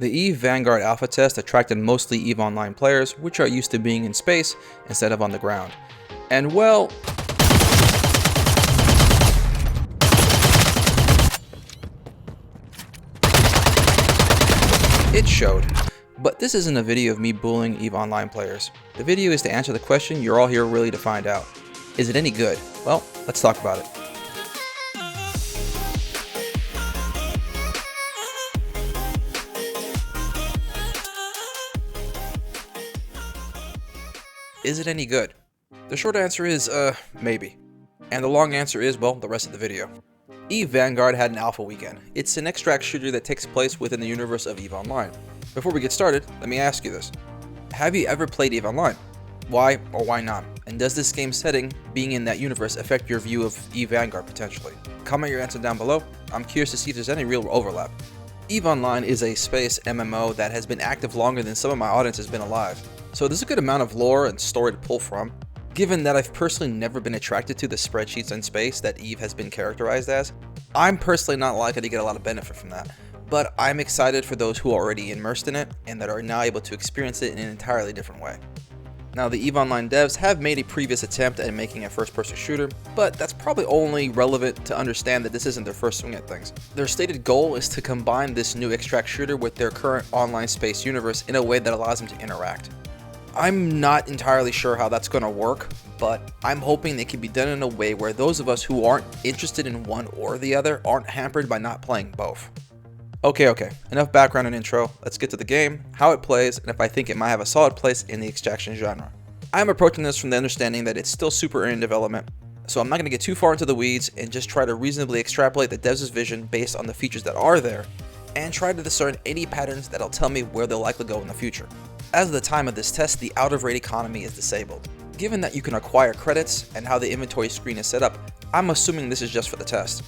The Eve Vanguard alpha test attracted mostly EVE Online players, which are used to being in space instead of on the ground. And well, it showed. But this isn't a video of me bullying EVE Online players. The video is to answer the question you're all here really to find out. Is it any good? Well, let's talk about it. Is it any good? The short answer is, maybe. And the long answer is, well, the rest of the video. Eve Vanguard had an alpha weekend. It's an extract shooter that takes place within the universe of EVE Online. Before we get started, let me ask you this. Have you ever played EVE Online? Why or why not? And does this game setting, being in that universe, affect your view of Eve Vanguard potentially? Comment your answer down below. I'm curious to see if there's any real overlap. EVE Online is a space MMO that has been active longer than some of my audience has been alive. So there's a good amount of lore and story to pull from. Given that I've personally never been attracted to the spreadsheets in space that EVE has been characterized as, I'm personally not likely to get a lot of benefit from that. But I'm excited for those who are already immersed in it and that are now able to experience it in an entirely different way. Now, the EVE Online devs have made a previous attempt at making a first-person shooter, but that's probably only relevant to understand that this isn't their first swing at things. Their stated goal is to combine this new extract shooter with their current online space universe in a way that allows them to interact. I'm not entirely sure how that's going to work, but I'm hoping it can be done in a way where those of us who aren't interested in one or the other aren't hampered by not playing both. Okay, enough background and intro. Let's get to the game, how it plays, and if I think it might have a solid place in the extraction genre. I'm approaching this from the understanding that it's still super early in development, so I'm not going to get too far into the weeds and just try to reasonably extrapolate the devs' vision based on the features that are there, and try to discern any patterns that'll tell me where they'll likely go in the future. As of the time of this test, the out-of-rate economy is disabled. Given that you can acquire credits and how the inventory screen is set up, I'm assuming this is just for the test.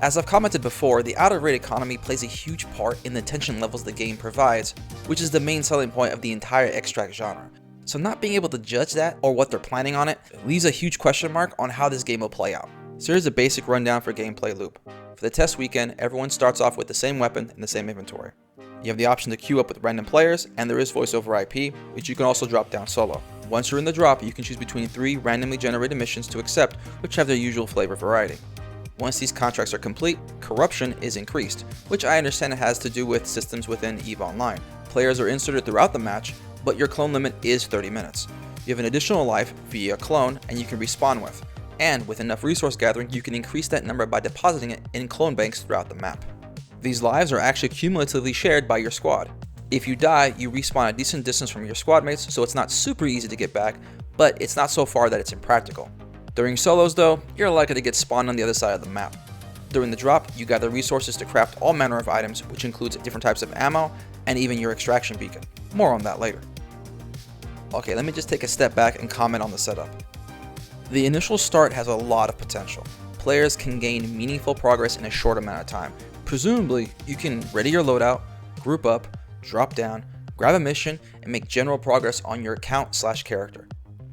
As I've commented before, the out-of-rate economy plays a huge part in the tension levels the game provides, which is the main selling point of the entire extract genre. So not being able to judge that or what they're planning on it leaves a huge question mark on how this game will play out. So here's a basic rundown for gameplay loop. For the test weekend, everyone starts off with the same weapon and the same inventory. You have the option to queue up with random players, and there is voice over IP, which you can also drop down solo. Once you're in the drop, you can choose between 3 randomly generated missions to accept, which have their usual flavor variety. Once these contracts are complete, corruption is increased, which I understand has to do with systems within EVE Online. Players are inserted throughout the match, but your clone limit is 30 minutes. You have an additional life via a clone, and you can respawn with. And with enough resource gathering, you can increase that number by depositing it in clone banks throughout the map. These lives are actually cumulatively shared by your squad. If you die, you respawn a decent distance from your squad mates, so it's not super easy to get back, but it's not so far that it's impractical. During solos though, you're likely to get spawned on the other side of the map. During the drop, you gather resources to craft all manner of items, which includes different types of ammo, and even your extraction beacon. More on that later. Okay, let me just take a step back and comment on the setup. The initial start has a lot of potential. Players can gain meaningful progress in a short amount of time. Presumably, you can ready your loadout, group up, drop down, grab a mission, and make general progress on your account/character.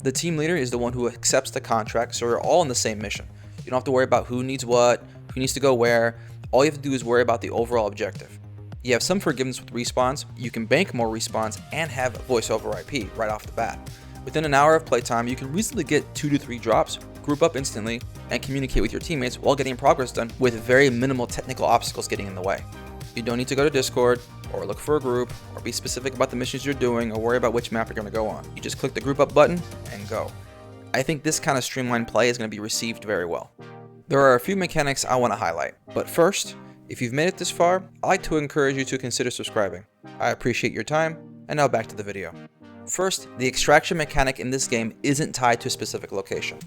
The team leader is the one who accepts the contract, so you're all on the same mission. You don't have to worry about who needs what, who needs to go where. All you have to do is worry about the overall objective. You have some forgiveness with respawns, you can bank more respawns, and have voice over IP right off the bat. Within an hour of playtime, you can reasonably get 2 to 3 drops, group up instantly, and communicate with your teammates while getting progress done with very minimal technical obstacles getting in the way. You don't need to go to Discord, or look for a group, or be specific about the missions you're doing, or worry about which map you're going to go on. You just click the group up button and go. I think this kind of streamlined play is going to be received very well. There are a few mechanics I want to highlight, but first, if you've made it this far, I'd like to encourage you to consider subscribing. I appreciate your time, and now back to the video. First, the extraction mechanic in this game isn't tied to a specific location.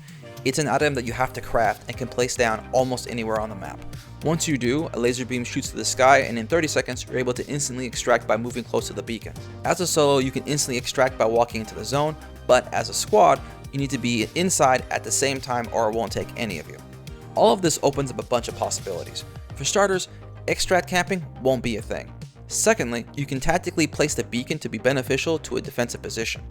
It's an item that you have to craft and can place down almost anywhere on the map. Once you do, a laser beam shoots to the sky, and in 30 seconds, you're able to instantly extract by moving close to the beacon. As a solo, you can instantly extract by walking into the zone, but as a squad, you need to be inside at the same time or it won't take any of you. All of this opens up a bunch of possibilities. For starters, extract camping won't be a thing. Secondly, you can tactically place the beacon to be beneficial to a defensive position.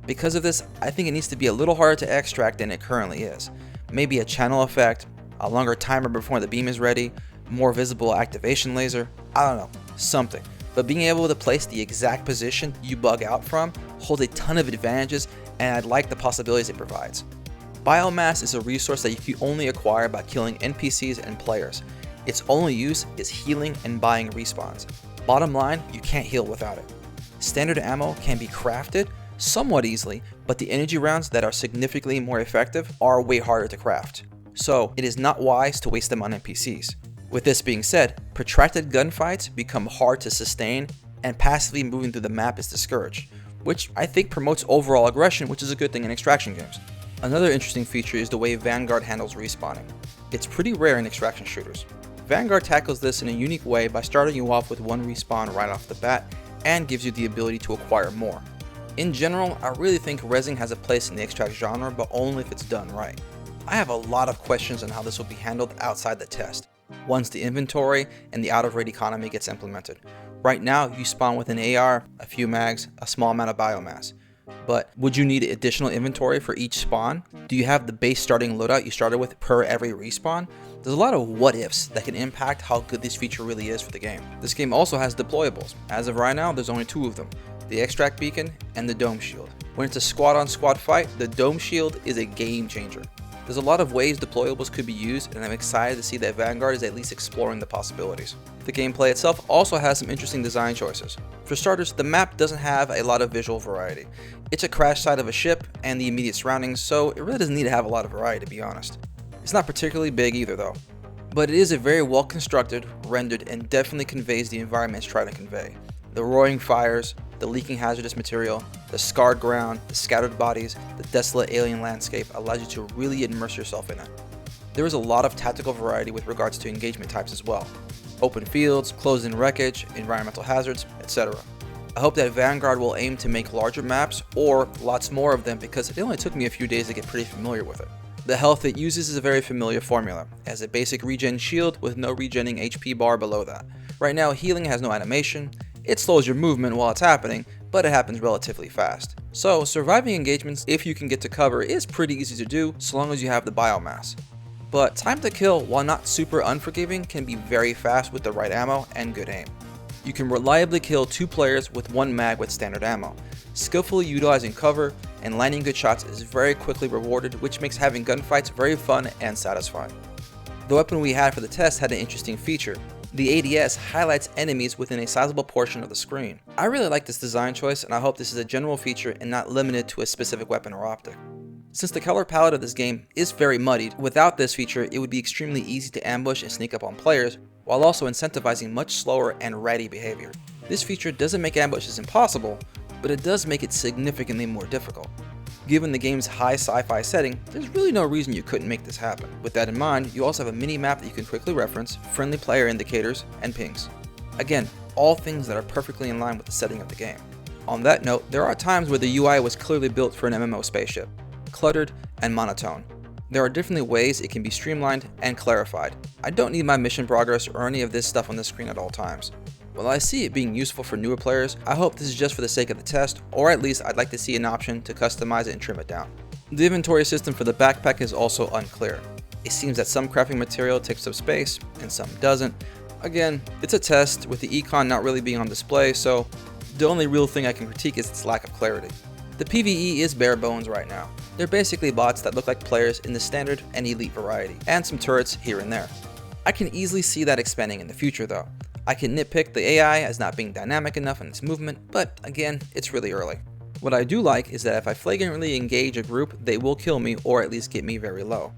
Because of this, I think it needs to be a little harder to extract than it currently is. Maybe a channel effect, a longer timer before the beam is ready, more visible activation laser, I don't know, something. but being able to place the exact position you bug out from holds a ton of advantages, and I like the possibilities it provides. Biomass is a resource that you can only acquire by killing NPCs and players. Its only use is healing and buying respawns. Bottom line, you can't heal without it. Standard ammo can be crafted somewhat easily, but the energy rounds that are significantly more effective are way harder to craft. So it is not wise to waste them on NPCs. With this being said, protracted gunfights become hard to sustain, and passively moving through the map is discouraged, which I think promotes overall aggression, which is a good thing in extraction games. Another interesting feature is the way Vanguard handles respawning. It's pretty rare in extraction shooters. Vanguard tackles this in a unique way by starting you off with one respawn right off the bat and gives you the ability to acquire more. In general, I really think rezzing has a place in the extract genre, but only if it's done right. I have a lot of questions on how this will be handled outside the test, once the inventory and the out-of-rate economy gets implemented. Right now, you spawn with an AR, a few mags, a small amount of biomass. But would you need additional inventory for each spawn? Do you have the base starting loadout you started with per every respawn? There's a lot of what ifs that can impact how good this feature really is for the game. This game also has deployables. As of right now, there's only 2 of them, the extract beacon and the dome shield. When it's a squad on squad fight, the dome shield is a game changer. There's a lot of ways deployables could be used, and I'm excited to see that Vanguard is at least exploring the possibilities. The gameplay itself also has some interesting design choices. For starters, the map doesn't have a lot of visual variety. It's a crash site of a ship and the immediate surroundings, so it really doesn't need to have a lot of variety, to be honest. It's not particularly big either though, but it is a very well constructed, rendered, and definitely conveys the environment it's trying to convey. The roaring fires, the leaking hazardous material, the scarred ground, the scattered bodies, the desolate alien landscape allows you to really immerse yourself in it. There is a lot of tactical variety with regards to engagement types as well. Open fields, closed-in wreckage, environmental hazards, etc. I hope that Vanguard will aim to make larger maps or lots more of them, because it only took me a few days to get pretty familiar with it. The health it uses is a very familiar formula, as a basic regen shield with no regenning HP bar below that. Right now, healing has no animation. It slows your movement while it's happening, but it happens relatively fast. So surviving engagements, if you can get to cover, is pretty easy to do so long as you have the biomass. But time to kill, while not super unforgiving, can be very fast with the right ammo and good aim. You can reliably kill 2 players with 1 mag with standard ammo. Skillfully utilizing cover and landing good shots is very quickly rewarded, which makes having gunfights very fun and satisfying. The weapon we had for the test had an interesting feature. The ADS highlights enemies within a sizable portion of the screen. I really like this design choice, and I hope this is a general feature and not limited to a specific weapon or optic. Since the color palette of this game is very muddied, without this feature it would be extremely easy to ambush and sneak up on players, while also incentivizing much slower and ratty behavior. This feature doesn't make ambushes impossible, but it does make it significantly more difficult. Given the game's high sci-fi setting, there's really no reason you couldn't make this happen. With that in mind, you also have a mini-map that you can quickly reference, friendly player indicators, and pings. Again, all things that are perfectly in line with the setting of the game. On that note, there are times where the UI was clearly built for an MMO spaceship, cluttered and monotone. There are different ways it can be streamlined and clarified. I don't need my mission progress or any of this stuff on the screen at all times. While I see it being useful for newer players, I hope this is just for the sake of the test, or at least I'd like to see an option to customize it and trim it down. The inventory system for the backpack is also unclear. It seems that some crafting material takes up space, and some doesn't. Again, it's a test, with the econ not really being on display, so the only real thing I can critique is its lack of clarity. The PvE is bare bones right now. They're basically bots that look like players in the standard and elite variety, and some turrets here and there. I can easily see that expanding in the future though. I can nitpick the AI as not being dynamic enough in its movement, but again, it's really early. What I do like is that if I flagrantly engage a group, they will kill me or at least get me very low.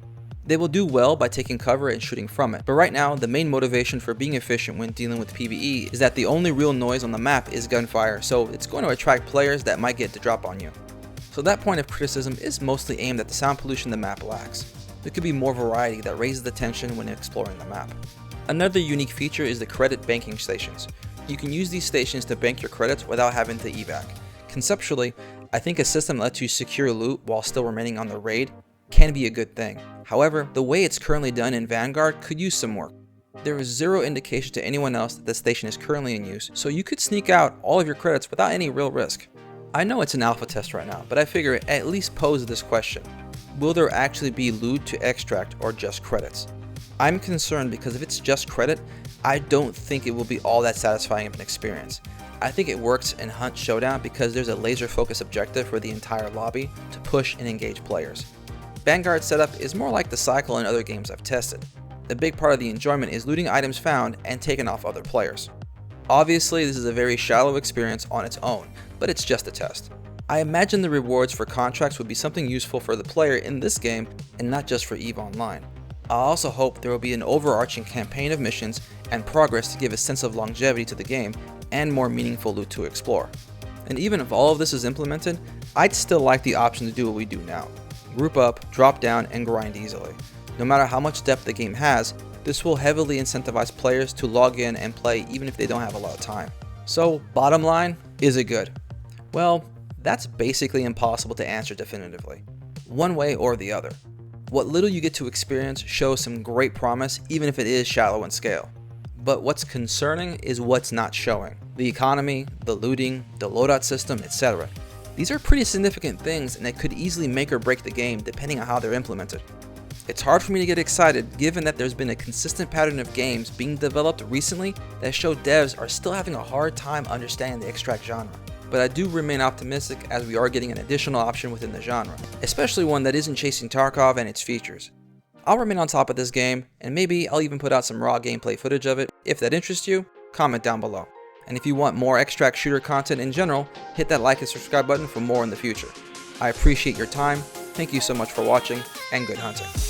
They will do well by taking cover and shooting from it, but right now the main motivation for being efficient when dealing with PvE is that the only real noise on the map is gunfire, so it's going to attract players that might get the drop on you. So that point of criticism is mostly aimed at the sound pollution the map lacks. There could be more variety that raises the tension when exploring the map. Another unique feature is the credit banking stations. You can use these stations to bank your credits without having to evac. Conceptually, I think a system that lets you secure loot while still remaining on the raid can be a good thing. However, the way it's currently done in Vanguard could use some work. There is zero indication to anyone else that the station is currently in use, so you could sneak out all of your credits without any real risk. I know it's an alpha test right now, but I figure at least pose this question. Will there actually be loot to extract or just credits? I'm concerned because if it's just credit, I don't think it will be all that satisfying of an experience. I think it works in Hunt Showdown because there's a laser focused objective for the entire lobby to push and engage players. Vanguard's setup is more like the cycle in other games I've tested. The big part of the enjoyment is looting items found and taken off other players. Obviously, this is a very shallow experience on its own, but it's just a test. I imagine the rewards for contracts would be something useful for the player in this game and not just for EVE Online. I also hope there will be an overarching campaign of missions and progress to give a sense of longevity to the game and more meaningful loot to explore. And even if all of this is implemented, I'd still like the option to do what we do now. Group up, drop down, and grind easily. No matter how much depth the game has, this will heavily incentivize players to log in and play even if they don't have a lot of time. So, bottom line, is it good? Well, that's basically impossible to answer definitively, one way or the other. What little you get to experience shows some great promise even if it is shallow in scale. But what's concerning is what's not showing. The economy, the looting, the loadout system, etc. These are pretty significant things and they could easily make or break the game depending on how they're implemented. It's hard for me to get excited given that there's been a consistent pattern of games being developed recently that show devs are still having a hard time understanding the extract genre. But I do remain optimistic as we are getting an additional option within the genre, especially one that isn't chasing Tarkov and its features. I'll remain on top of this game, and maybe I'll even put out some raw gameplay footage of it. If that interests you, comment down below. And if you want more extract shooter content in general, hit that like and subscribe button for more in the future. I appreciate your time, thank you so much for watching, and good hunting.